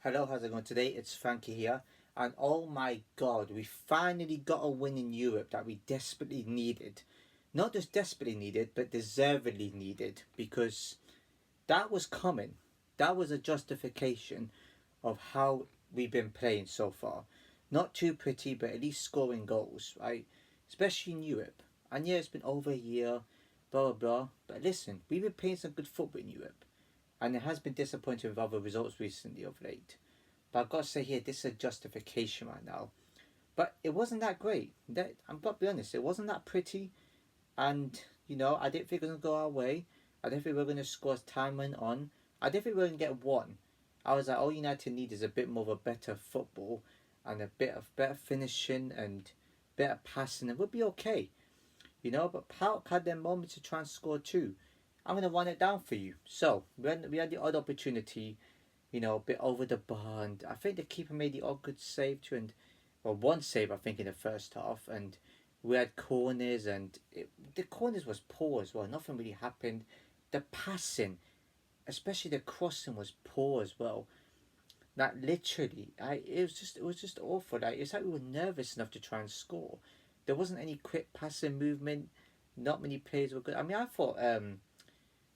Hello, how's it going today? It's Frankie here, and oh my god, we finally got a win in Europe that we desperately needed. Not just desperately needed, but deservedly needed because that was coming. That was a justification of how we've been playing so far. Not too pretty, but at least scoring goals, right? Especially in Europe. And yeah, it's been over a year, blah blah blah. But listen, we've been playing some good football in Europe, and it has been disappointing with other results recently of late. But I've got to say here, this is a justification right now. But it wasn't that great. I'm got to be honest, it wasn't that pretty. And, I didn't think it was going to go our way. I didn't think we were going to score as time went on. I didn't think we were going to get one. I was like, all United need is a bit more of a better football and a bit of better finishing and better passing, and we'll be okay. But Pauk had their moments to try and score too. I'm going to run it down for you. So, when we had the odd opportunity, a bit over the bar. And I think the keeper made the odd good save too, and well, one save I think in the first half. And we had corners, and the corners was poor as well. Nothing really happened. The passing, especially the crossing, was poor as well. Like literally, it was just awful. Like it's like we were nervous enough to try and score. There wasn't any quick passing movement. Not many players were good. I mean, I thought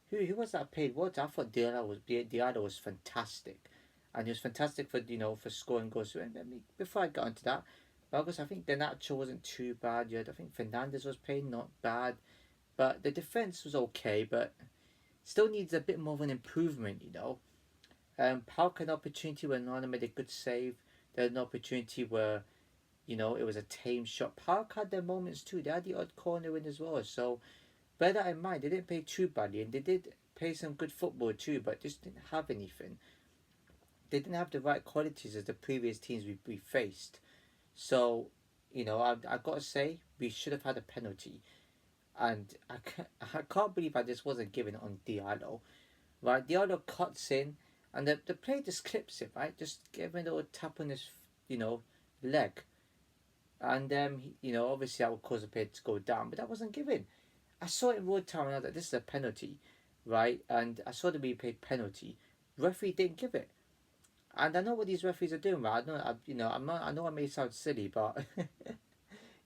who was that played what? I thought Diallo was fantastic, and he was fantastic for for scoring goals. And I mean, before I got into that, August, I think Denacho wasn't too bad. You had, I think Fernandez was playing not bad, but the defense was okay, but still needs a bit more of an improvement. Pauk had an opportunity where Nana made a good save. There was an opportunity where it was a tame shot. Pauk had their moments too. They had the odd corner in as well. So bear that in mind. They didn't play too badly, and they did play some good football too, but just didn't have anything. They didn't have the right qualities as the previous teams we faced. So, I got to say, we should have had a penalty. And I can't believe I just wasn't given on Diallo. Right, Diallo cuts in, and the player just clips it, right? Just giving a little tap on his, leg. And, obviously that would cause the player to go down, but that wasn't given. I saw it in real time, and I was like, this is a penalty, right? And I saw the replay penalty. Referee didn't give it. And I know what these referees are doing, right? I know I may sound silly, but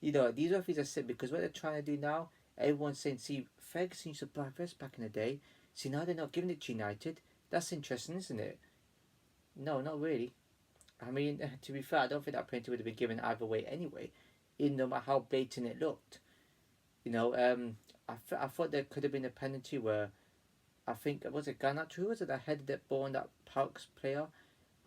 these referees are silly because what they're trying to do now, everyone's saying, see, Ferguson used to buy first back in the day. See, now they're not giving it to United. That's interesting, isn't it? No, not really. I mean, to be fair, I don't think that penalty would have been given either way anyway, even no matter how blatant it looked. I thought there could have been a penalty where I think was it Garnacho, who was it that headed that ball on that Parks player,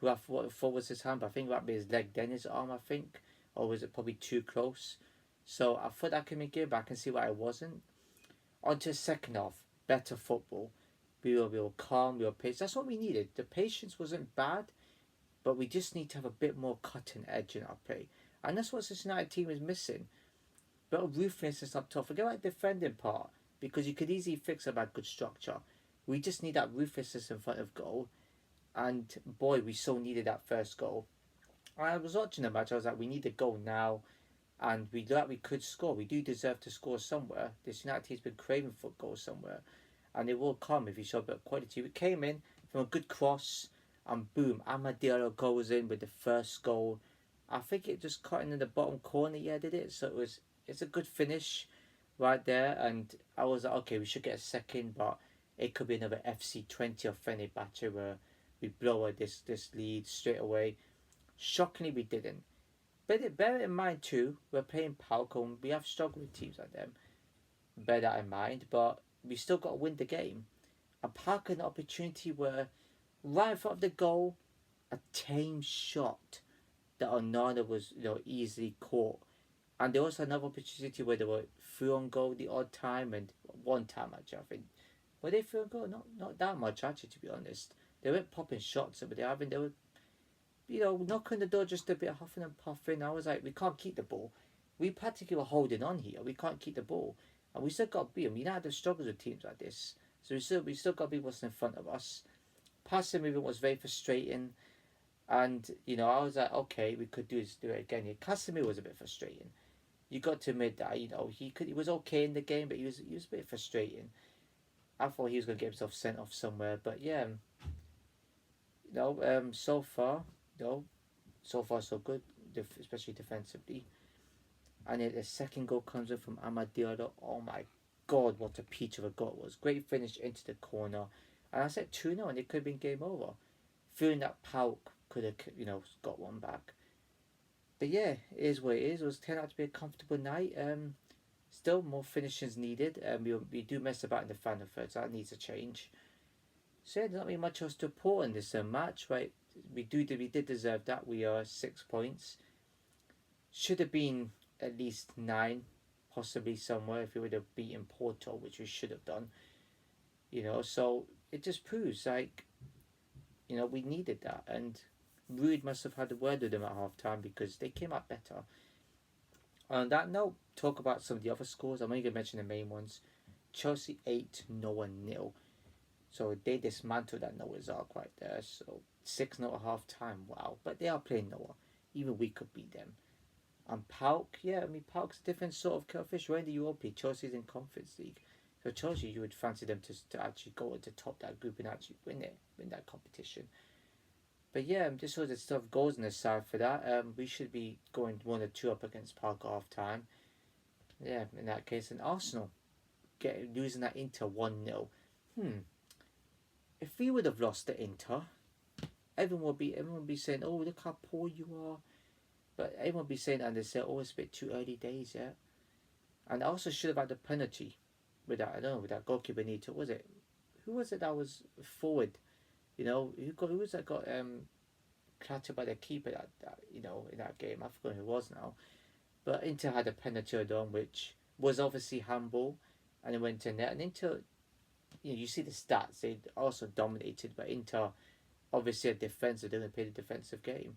who I thought was his hand, but I think that be his leg, then his arm, I think, or was it probably too close? So I thought that could be good, but I can see why it wasn't. On to the second half, better football. We were calm, we were patient. That's what we needed. The patience wasn't bad, but we just need to have a bit more cutting edge in our play. And that's what this United team is missing. Bit of ruthlessness up top. Forget about the defending part, because you could easily fix about good structure. We just need that ruthlessness in front of goal. And boy, we so needed that first goal. I was watching the match, I was like, we need a goal now. And we thought we could score. We do deserve to score somewhere. This United team's been craving for goals somewhere. And it will come if you show a bit of quality. We came in from a good cross, and boom, Amadeo goes in with the first goal. I think it just cut in the bottom corner, yeah, did it? So it's a good finish right there. And I was like, okay, we should get a second, but it could be another FC20 or Fenerbahce where we blow this lead straight away. Shockingly, we didn't. But bear in mind too, we're playing Palco and we have struggled with teams like them. Bear that in mind, but we still got to win the game. And Palco an opportunity where right in front of the goal, a tame shot that Onana was easily caught. And there was another opportunity where they were through on goal the odd time, and one time actually I think. Were they through on goal? Not that much actually, to be honest. They weren't popping shots, but they were knocking the door just a bit, huffing and puffing. I was like, we can't keep the ball. We practically were holding on here. We can't keep the ball, and we still got to beat them. United have struggles with teams like this, so we still got to be what's in front of us. Passing movement was very frustrating, and I was like, okay, we could do it again. Yeah, Casemiro was a bit frustrating. You got to admit that he was okay in the game, but he was a bit frustrating. I thought he was going to get himself sent off somewhere, but yeah, So far, no, so far so good, especially defensively. And then the second goal comes in from Amad Diallo. Oh my God, what a peach of a goal it was. Great finish into the corner. And I said 2-0 and it could have been game over. Feeling that Pauk could have, got one back. But yeah, it is what it is. It was turned out to be a comfortable night. Still more finishings needed. We do mess about in the final third, so that needs a change. So yeah, there's not really much else to report in this match, right? We did deserve that. We are 6 points. Should have been at least 9, possibly somewhere if we would have beaten Porto, which we should have done. So it just proves like, we needed that, and Rude must have had a word with them at half time because they came out better. On that note, talk about some of the other scores. I'm only going to mention the main ones. Chelsea 8, Noah 0. So they dismantled that Noah's Ark right there. So 6-0 at half time. Wow. But they are playing Noah. Even we could beat them. And Pauk, Pauk's a different sort of cuttlefish. We're in the Europa, Chelsea's in Conference League. So Chelsea, you would fancy them to actually go to top that group and actually win that competition. But yeah, just so there's stuff goes on the side for that. We should be going 1-2 up against Park at half time. Yeah, in that case, and Arsenal losing that Inter 1-0. If we would have lost the Inter, everyone would be saying, "Oh, look how poor you are." But everyone would be saying that and they say, "Oh, it's a bit too early days, yeah." And I also should have had the penalty with that. I don't know, with that goalkeeper Benito. Was it? Who was it that was forward? Who was that got clattered by the keeper that in that game? I forgot who it was now. But Inter had a penalty on, which was obviously handball, and it went to net. And Inter, you see the stats; they also dominated, but Inter obviously a defensive. They didn't play the defensive game.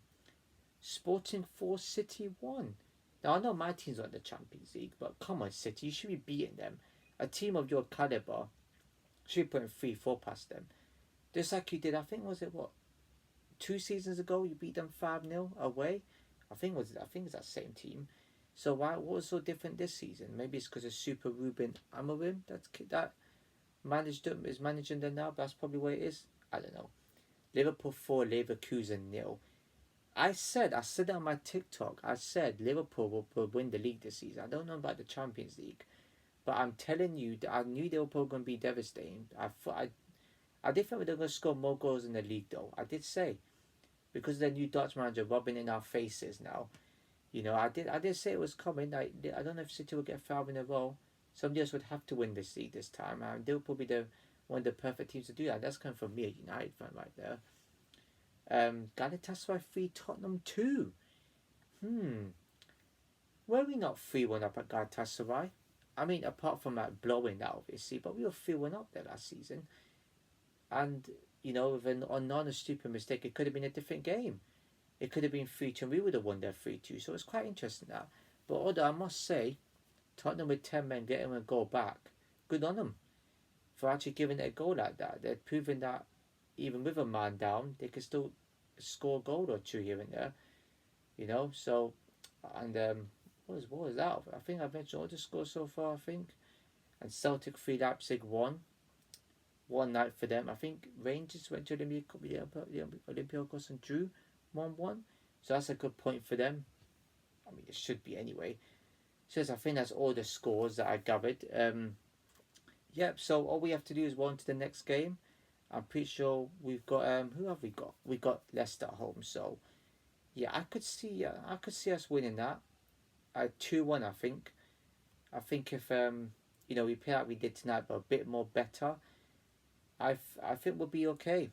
Sporting 4, City 1. Now I know my team's not in the Champions League, but come on, City, you should be beating them. A team of your caliber should be putting 3-4 past them. Just like you did, I think was it what 2 seasons ago you beat them 5-0 away. I think it's that same team. So what was so different this season? Maybe it's because of Super Ruben Amorim that is managing them now. That's probably what it is. I don't know. Liverpool 4, Leverkusen 0. I said it on my TikTok. I said Liverpool will win the league this season. I don't know about the Champions League, but I'm telling you that I knew they were probably going to be devastating. I did think they were going to score more goals in the league, though. I did say because of the new Dutch manager rubbing in our faces now. I did say it was coming. I don't know if City will get 5 in a row. Somebody else would have to win this league this time, and they'll probably be one of the perfect teams to do that. That's coming from me, a United fan right there. Galatasaray 3, Tottenham 2. Were we not 3-1 up at Galatasaray? I mean, apart from that blowing that, obviously, but we were 3-1 up there last season. And, with a stupid mistake, it could have been a different game. It could have been 3-2 and we would have won there 3-2. So it's quite interesting that. But although I must say, Tottenham with 10 men getting a goal back, good on them for actually giving it a goal like that. They're proving that even with a man down, they can still score a goal or two here and there. So, and what was that? I think I've mentioned all the scores so far, I think. And Celtic 3, Leipzig 1. One night for them. I think Rangers went to Olympiacos and drew 1-1. So that's a good point for them. I mean, it should be anyway. So I think that's all the scores that I gathered. So all we have to do is go on to the next game. I'm pretty sure we've got who have we got? We got Leicester at home. So yeah, I could see us winning that. 2-1, I think. I think if we play like we did tonight, but a bit more better, I think we'll be okay.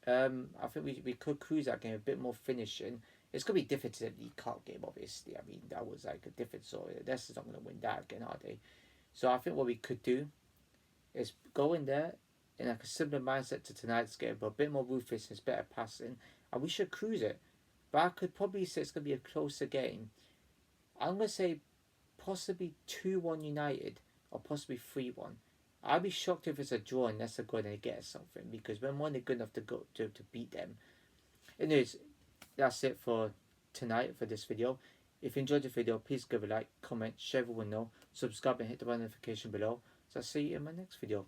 I think we could cruise that game a bit more finishing. It's going to be different to the League Cup game, obviously. I mean, that was like a different sort of... Leicester's not going to win that again, are they? So I think what we could do is go in there in like a similar mindset to tonight's game, but a bit more ruthlessness, better passing, and we should cruise it. But I could probably say it's going to be a closer game. I'm going to say possibly 2-1 United or possibly 3-1. I'd be shocked if it's a draw and Leicester go and get something, because we're more than good enough to go to beat them. Anyways, that's it for tonight for this video. If you enjoyed the video, please give a like, comment, share everyone know, subscribe and hit the bell notification below. So I'll see you in my next video.